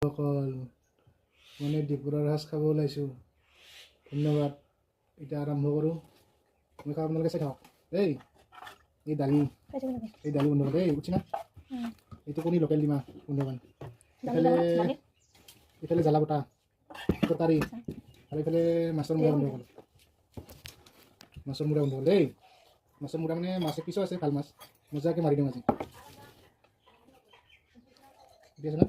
সকল মানে দুপৰীয়াৰ সাজ খাব ওলাইছোঁ। ধন্যবাদ। এতিয়া আৰম্ভ কৰোঁ। মই খাওঁ, আপোনালোকে চাই থাকক। এই দালি বন্ধ কৰে। উঠছি না? এইটো কণী লোকেল ডিমা বন্ধুবান। ইফালে জ্বালা বটা তৰকাৰী আৰু ইফালে মাছৰ মূৰা বন্ধ কৰোঁ। মাছৰ মূৰা বন্ধ কৰোঁ মাছৰ মূৰা মানে মাছ পিছো আছে, ভাল মাছ মজাকৈ মাৰি দিওঁ আজি। ঠিক আছে না?